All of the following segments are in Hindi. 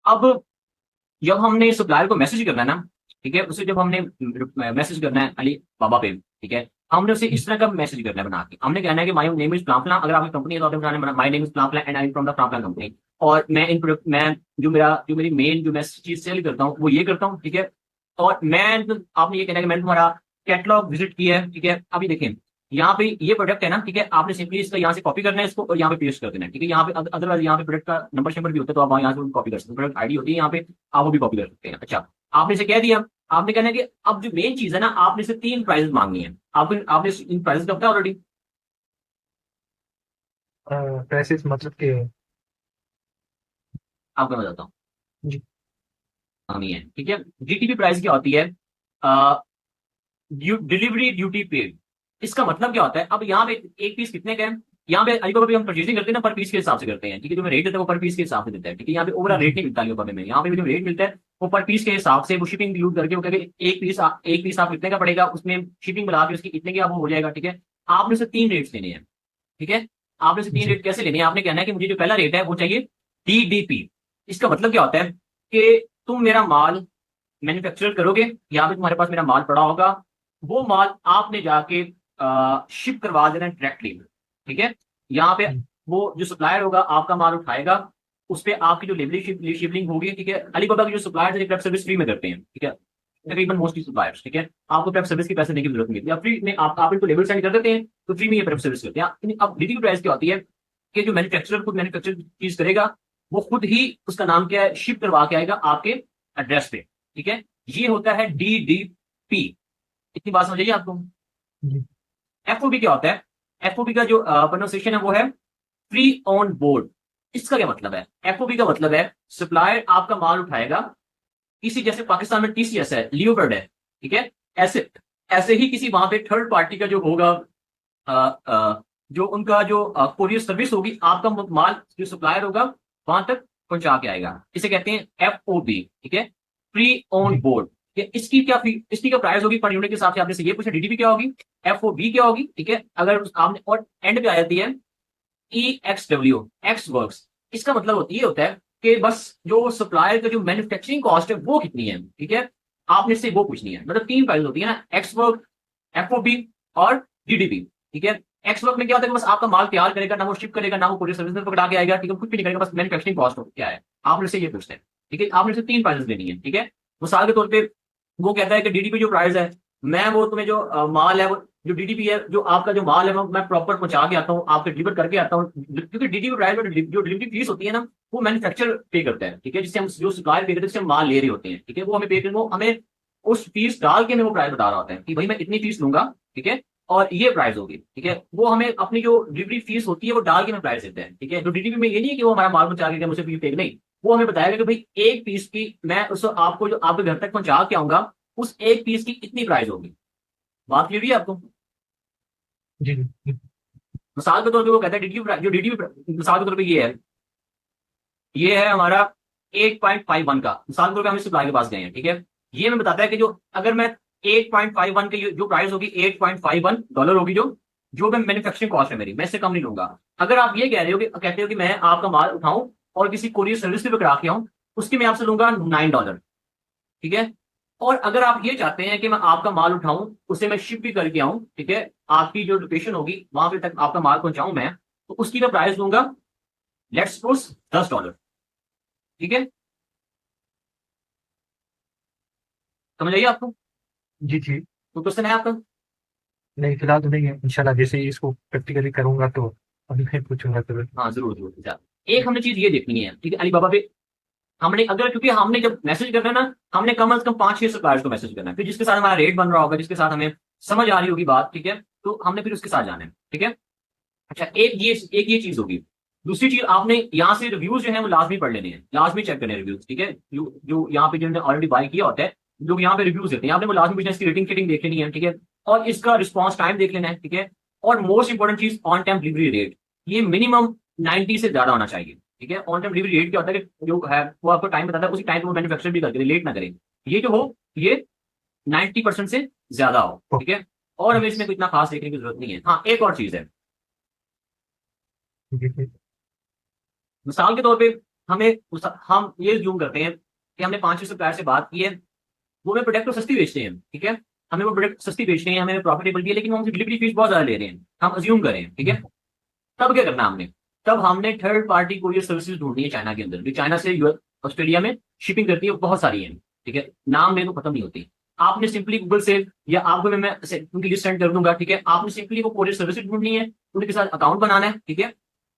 अब जब हमने सप्लायर को मैसेज करना है ना, ठीक है, उसे जब हमने मैसेज करना है अली बाबा पे, ठीक है, हमने उसे इस तरह का मैसेज करना है बना के। हमने कहना है कि माय नेम इज फ्लाफला, अगर आपकी कंपनी है तो आपने बनाना है माय नेम इज फ्लाफला and I am from the फ्लाफला कंपनी। और मैं इन प्रोडक्ट मैं जो मेरी मेन जो मैं चीज सेल करता हूँ वो ये करता हूँ, ठीक है। और आपने ये कहना है कि मैंने तुम्हारा कैटलॉग विजिट किया है, ठीक है। अभी देखें, यहाँ पे ये प्रोडक्ट है ना, ठीक है, आपने सिंपली इसका यहाँ से कॉपी करना है इसको और यहाँ पे पेस्ट कर देना है, ठीक है। यहाँ पे अदरवाइज यहाँ पे प्रोडक्ट का नंबर शंबर भी होता है तो आप यहाँ से कॉपी कर सकते हैं, प्रोडक्ट आईडी होती है यहाँ पे, आप वो भी कॉपी कर सकते हैं। अच्छा, आपने इसे कह दिया। आपने कहना है कि अब जो मेन चीज है ना, आपने इसे 3 प्राइजेस मांगनी है। आपने आपने इन प्राइजेस का पता ऑलरेडी। प्राइसेस मतलब कि? आपको मैं बताता हूँ। जी। नहीं है, ठीक है। डीटीपी प्राइस क्या होती है? Delivery duty paid. इसका मतलब क्या होता है? अब यहाँ पे एक पीस कितने का है? यहाँ पे अलीबाबा पे हम परचेजिंग करते हैं ना, पर पीस के हिसाब से करते हैं, ठीक है। जो मैं रेट देता है वो पर पीस के हिसाब से देता है, ठीक है। यहाँ पे ओवरऑल जी। रेट नहीं मिलता अलीबाबा में, यहाँ पे जो रेट मिलता है वो पर पीस के हिसाब से, वो शिपिंग इंक्लूड करके वो कहते एक पीस आप कितने का पड़ेगा, उसमें शिपिंग मिला के उसकी इतने की आप वो हो जाएगा, ठीक है। आपने से 3 रेट्स लेने हैं, ठीक है। आपने से 3 जी। रेट कैसे लेने हैं? आपने कहना है कि मुझे जो पहला रेट है वो चाहिए डीडीपी। इसका मतलब क्या होता है कि तुम मेरा माल मैन्युफैक्चर करोगे, यहाँ पे तुम्हारे पास मेरा माल पड़ा होगा, वो माल आपने जाके शिप करवा देना डायरेक्टली, ठीक है। यहाँ पे जी। वो जो सप्लायर होगा आपका माल उठाएगा, उस पर आपकी जो लेबलिंग शिपलिंग होगी, ठीक है। अलीबाबा की जो सप्लायर है सर्विस फ्री में करते हैं, ठीक है। तकरीबन मोस्टली सप्लायर्स, ठीक है। आपको प्रेप सर्विस के पैसे देने की जरूरत नहीं है, या फ्री में आप इनको लेबल सेंड कर देते हैं तो फ्री में ये प्रेप सर्विस करते हैं। अब डीडी की प्राइस क्या होती है कि जो मैन्युफैक्चरर खुद मैन्युफैक्चर चीज करेगा, वो खुद ही उसका नाम क्या है, शिप करवा के आएगा आपके एड्रेस पे, ठीक है। ये होता है डीडीपी। इतनी बात समझ आइए आपको। जी। एफओबी क्या होता है? एफओबी का जो प्रोनाउंसिएशन है वो है फ्री ऑन बोर्ड। इसका क्या मतलब है? एफओबी का मतलब है सप्लायर आपका माल उठाएगा, किसी जैसे पाकिस्तान में टीसीएस है, लियोबर्ड है, ठीक है। ऐसे ऐसे ही किसी वहां पे थर्ड पार्टी का जो होगा, अ, जो उनका जो कोरियर सर्विस होगी, आपका माल जो सप्लायर होगा वहां तक पहुंचा के आएगा। इसे कहते हैं एफओबी, ठीक है, फ्री ऑन जी। बोर्ड। इसकी क्या प्राइस होगी पर यूनिट के हिसाब से? आपने से ये पूछा डीडीपी क्या होगी, एफओबी क्या होगी, ठीक है। अगर आपने और एंड पे आ जाती है ई एक्स डब्ल्यू एक्स वर्क्स। इसका मतलब ये होता है कि बस जो सप्लायर का जो मैन्युफैक्चरिंग कॉस्ट है वो कितनी है, ठीक है। आपने से वो पूछनी है। मतलब 3 प्राइस होती है ना, एक्स वर्क, एफओबी और डीडीपी, ठीक है। एक्स वर्क में क्या होता है कि बस आपका माल तैयार करेगा, ना वो शिप करेगा, ना वो कोरियर सर्विस में पकड़ा के आएगा, ठीक है, कुछ भी नहीं करेगा, बस मैन्युफैक्चरिंग कॉस्ट क्या है आपने से ये पूछते हैं, ठीक है। आपने से 3 प्राइस लेनी है, ठीक है। मिसाल के तौर पर वो कहता है कि डीडीपी जो प्राइस है, मैं वो तुम्हें जो माल है वो जो डीडीपी है, जो आपका जो माल है वो मैं प्रॉपर पहुंचा के आता हूँ, आपके डिलीवर करके आता हूँ। क्योंकि डीडीपी प्राइस में जो डिलीवरी फीस होती है ना, वो मैन्युफैक्चर पे करता है, ठीक है। जिससे हम जो सप्लायर पे करते हैं, जिससे हम माल ले रहे होते हैं, ठीक है, वो हमें पे करके वो हमें उस फीस डाल के हमें वो प्राइस बता रहा होता है कि भाई मैं इतनी फीस लूंगा, ठीक है, और ये प्राइस होगी, ठीक है। वो हमें अपनी जो डिलीवरी फीस होती है वो डाल के हमें प्राइस देते हैं, ठीक है। तो डीडीपी में ये नहीं है कि वो हमारा माल पहुंचा के मुझे फीस पे नहीं, वो हमें बताएगा कि भाई एक पीस की मैं उस आपको जो आपके घर तक पहुंचा के आऊंगा, उस एक पीस की इतनी प्राइस होगी। बात क्लियर है आपको? जी। जी। मिसाल के तौर पे वो कहता है जो डीडी मिसाल के तौर पे ये है हमारा 8.51 का। मिसाल के तौर पे हम इस सप्लाई के पास गए हैं, ठीक है। ये हमें बताता है कि जो अगर मैं 8.51 के जो प्राइस होगी, $8.51 होगी, जो जो मैं मैन्युफैक्चरिंग कॉस्ट है मेरी, मैं इससे कम नहीं लूंगा। अगर आप ये कह रहे हो कि कहते हो कि मैं आपका माल उठाऊं और किसी कोरियर सर्विस पे करा के आऊं, उसकी मैं आपसे लूंगा $9, ठीक है। और अगर आप ये चाहते हैं कि मैं आपका माल उठाऊं, उसे मैं शिप भी करके आऊं, ठीक है, आपकी जो लोकेशन होगी वहां पे तक आपका माल पहुंचाऊं मैं, तो उसकी मैं प्राइस दूंगा लेट्स सपोज $10, ठीक है। समझ आइए आपको? जी। जी। तो क्वेश्चन है आपका? नहीं, फिलहाल तो नहीं है। इंशाल्लाह जैसे ही इसको प्रैक्टिकली करूंगा तो अभी मैं पूछूंगा तो। हाँ जरूर जरूर अच्छा। एक हमने चीज ये देखनी है, ठीक है, अलीबाबा पे हमने अगर, क्योंकि हमने जब मैसेज करना है ना, हमने कम से कम 5-6 सप्लायर्स को मैसेज करना है, फिर जिसके साथ हमारा रेट बन रहा होगा, जिसके साथ हमें समझ आ रही होगी बात, ठीक है, तो हमने फिर उसके साथ जाना है, ठीक है। अच्छा, एक ये चीज होगी। दूसरी चीज, आपने यहाँ से रिव्यूज जो है वो लाजमी पढ़ लेने हैं, लाजमी चेक करने रिव्यूज, ठीक है। जो यहाँ पे जिन्होंने ऑलरेडी बाय किया होता है, लोग यहाँ पे रिव्यूज देते हैं, आपने वो लाजमी बिजनेस की रेटिंग फिटिंग देख लेनी है, ठीक है। और इसका रिस्पॉन्स टाइम देख लेना है, ठीक है। और मोस्ट इंपॉर्टेंट चीज, ऑन टाइम डिलीवरी रेट, ये मिनिमम 90 से ज्यादा होना चाहिए, ठीक है। ऑन टाइम डिलीवरी रेट क्या होता है कि जो है वो आपको टाइम बताता है, उसी टाइम पे वो मैन्युफैक्चर भी करके लेट ना करे, ये जो हो, ये 90% से ज्यादा हो, ठीक है। और हमें इसमें कोई इतना खास देखने की जरूरत नहीं है। हाँ, एक और चीज है। जी। जी। मिसाल के तौर पे हम ये जूम करते हैं कि हमने 5 सप्लायर से बात की है, वो हमें प्रोडक्ट को सस्ती बेचते हैं, ठीक है, हमें वो प्रोडक्ट सस्ती बेचते हैं, हमें प्रॉफिटेबल भी है, लेकिन वो हमसे डिलीवरी फीस बहुत ज्यादा ले रहे हैं, हम अज्यूम करें, ठीक है। तब क्या करना हमने, तब हमने थर्ड पार्टी कोरियर सर्विसेज ढूंढनी है चाइना के अंदर, जो चाइना से यूएस ऑस्ट्रेलिया में शिपिंग करती है, बहुत सारी है, ठीक है, नाम में तो खत्म नहीं होती। आपने सिंपली गूगल से, या आपको उनकी लिस्ट सेंड कर दूंगा, ठीक है, आपने सिंपली वो कोरियर सर्विसेज ढूंढनी है, उनके साथ अकाउंट बनाना है, ठीक है।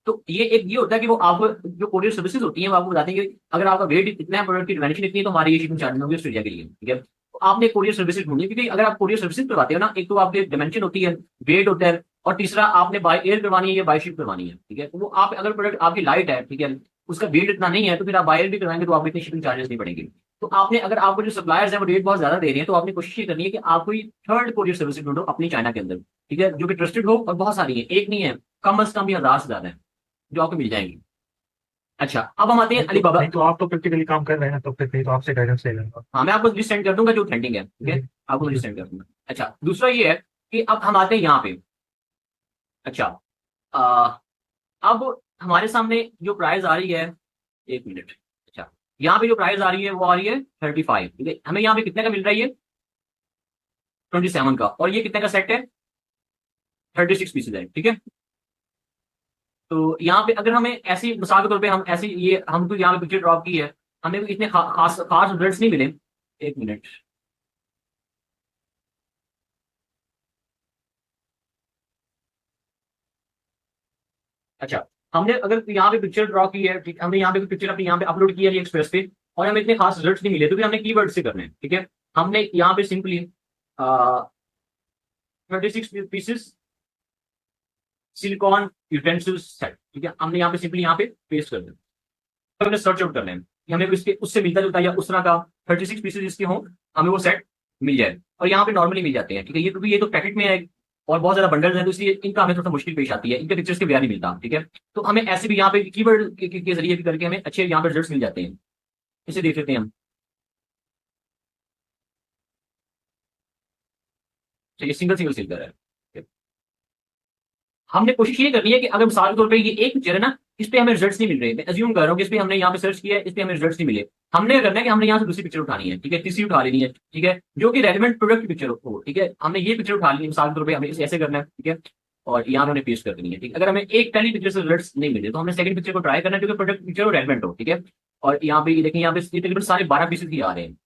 तो ये होता है कि वो आपको जो कोरियर सर्विसेज होती है वो आपको बताते हैं कि अगर आपका वेट इतना है, प्रोडक्ट की डिमेंशन इतनी है, तो हमारी ये शिपिंग चार्ज होगी ऑस्ट्रेलिया के लिए, ठीक है। तो आपने कोरियर सर्विसेज ढूंढनी है, क्योंकि अगर आप कोरियर सर्विसेज करवाते हो ना, एक तो आपके डिमेंशन होती है, वेट होता है, और तीसरा आपने बाय एयर करवानी है या बाय शिप करवानी है, ठीक है। तो वो आप अगर प्रोडक्ट आपकी लाइट है, ठीक है, उसका वेट इतना नहीं है, तो फिर आप बाय एयर भी करवाएंगे तो आपको इतनी शिपिंग चार्जेस नहीं पड़ेंगे। तो आपने, अगर आपको जो सप्लायर्स हैं वो रेट बहुत ज्यादा दे रहे हैं, तो आपने कोशिश ये करनी है कि आप कोई थर्ड कोरियर सर्विस ढूंढो अपनी चाइना के अंदर, ठीक है, जो कि ट्रस्टेड हो, और बहुत सारी है, एक नहीं है, कम अज कम भी 1000 से ज्यादा है जो आपको मिल जाएंगी। अच्छा, अब हम आते हैं अलीबाबा। नहीं तो आप तो प्रैक्टिकली काम कर रहे हैं, तो फिर नहीं तो आपसे गाइडेंस ले लेंगे। हाँ, मैं आपको लिस्ट सेंड कर दूंगा जो ट्रेंडिंग है, ठीक है, जी आपको जी। लिस्ट सेंड कर दूंगा। अच्छा, दूसरा ये है कि अब हम आते हैं यहाँ पे। अच्छा, आ, अब हमारे सामने जो प्राइस आ रही है, एक मिनट। अच्छा, यहाँ पे जो प्राइस आ रही है वो आ रही है 35, ठीक है, हमें यहाँ पे कितने का मिल रहा है, ये 27 का, और ये कितने का सेट है, 36 पीसेज है, ठीक है। तो यहाँ पे अगर हमें ऐसी मिसाल के तौर पे हम ऐसी, ये हम तो यहाँ पे पिक्चर ड्रॉप की है, हमें कोई इतने खास खास रिजल्ट्स नहीं मिले। एक मिनट। अच्छा, हमने अगर यहाँ पे पिक्चर ड्रॉ की है, ठीक, हमने यहाँ पे पिक्चर अपनी यहाँ पे अपलोड की है एक्सप्रेस पे, और हमें इतने खास रिजल्ट्स नहीं मिले, तो फिर हमने कीवर्ड से करने हैं, ठीक है। हमने यहाँ पे simply 36 pieces silicon utensil set, ठीक है, हमने यहाँ पे सिंपली यहाँ पे पेस्ट कर दिया। तो हमने सर्च आउट करना है कि हमें इसके उससे मिलता जुलता या उस तरह का 36 पीसेज इसके हों, हमें वो सेट मिल जाए, और यहाँ पे नॉर्मली मिल जाते हैं, ठीक है, ये क्योंकि ये तो पैकेट में है और बहुत ज्यादा बंडल्स हैं, तो इसलिए इनका हमें थोड़ा मुश्किल पेश आती है, इनके पिक्चर्स के बयान नहीं मिलता, ठीक है। तो हमें ऐसे भी यहाँ पे कीवर्ड के जरिए भी करके हमें अच्छे यहाँ पे रिजल्ट मिल जाते हैं। इसे देख लेते हैं हम। चलिए, सिंगल सिंगल सेल कर रहा है। हमने कोशिश ये करनी है कि अगर मिसाल के तौर पे ये एक पिक्चर है ना, इस पे हमें रिजल्ट्स नहीं मिल रहे, मैं अज्यूम कर रहा हूँ कि इस पे हमने यहाँ पे सर्च किया है, इस पे हमें रिजल्ट्स नहीं मिले, हमने क्या करना है कि हमने यहाँ से दूसरी पिक्चर उठानी है, ठीक है, तीसरी उठा लेनी है, ठीक है, जो कि रेलिवेंट प्रोडक्ट की पिक्चर हो, ठीक है, हमने ये पिक्चर उठा ली है, मिसाल के तौर पर हमें इसे ऐसे करना है, ठीक है, और यहाँ पे हमने पेस्ट कर देनी है, ठीक है। अगर हमें एक पहली पिक्चर से रिजल्ट्स नहीं मिले, तो हमने सेकंड पिक्चर को ट्राई करना है, जो कि प्रोडक्ट पिक्चर हो, रेलिवेंट हो, ठीक है। और यहाँ पे ये देखिए, यहाँ पे ये तकरीबन सारे 12 पीसेस ही आ रहे हैं,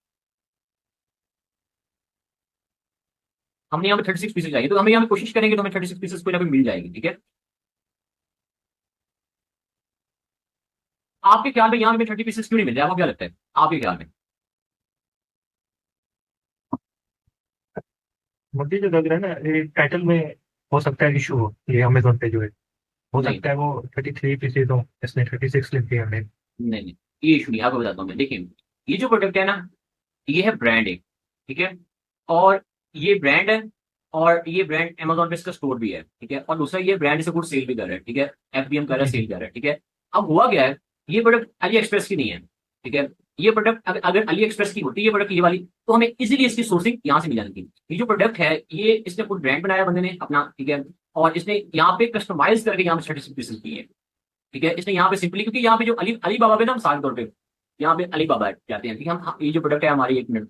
हमने यहाँ पे 36 पीसेस चाहिए, तो हमें यहाँ पे कोशिश करेंगे तो हमें 36 पीसेस कोई ना कोई मिल जाएगी, ठीक है। आपके ख्याल में यहाँ पे 30 पीसेस क्यों नहीं मिल रहे, आपको क्या लगता है, आपके ख्याल में। मुझे जो लग रहा है ना, ये टाइटल में हो सकता है इशू हो, ये अमेजोन पे जो है, हो नहीं सकता है वो 33 पीसेज हो, इसने 36 लिख दिया हमने। नहीं नहीं, ये इशू नहीं, आपको बताता हूँ मैं, देखिए, ये जो प्रोडक्ट है ना, ये है ब्रांड एक, ठीक है, और ये ब्रांड है, और ये ब्रांड अमेजोन पे इसका स्टोर भी है, ठीक है, और दूसरा ये ब्रांड इसे खुद सेल भी कर रहा है, ठीक है, एफबीएम कर रहा है, जी सेल जी। कर रहा है, ठीक है। अब हुआ क्या है, ये प्रोडक्ट अली एक्सप्रेस की नहीं है, ठीक है, ये प्रोडक्ट अगर अली एक्सप्रेस की होती है ये प्रोडक्ट, ये वाली, तो हमें इजीली इसकी सोर्सिंग यहाँ से मिल जाती थी। ये जो प्रोडक्ट है, ये इसने खुद ब्रांड बनाया बंदे ने अपना, ठीक है, और इसने यहाँ पे कस्टमाइज करके यहाँ पे सर्टिफिकेशन की है, ठीक है, इसने यहाँ पे सिंपली, क्योंकि यहाँ पे जो अली अली बाबा पे ना, मिसाल के तौर पे यहाँ पे अली बाबा कहते हैं, ठीक है, हम ये जो प्रोडक्ट है हमारी, एक मिनट,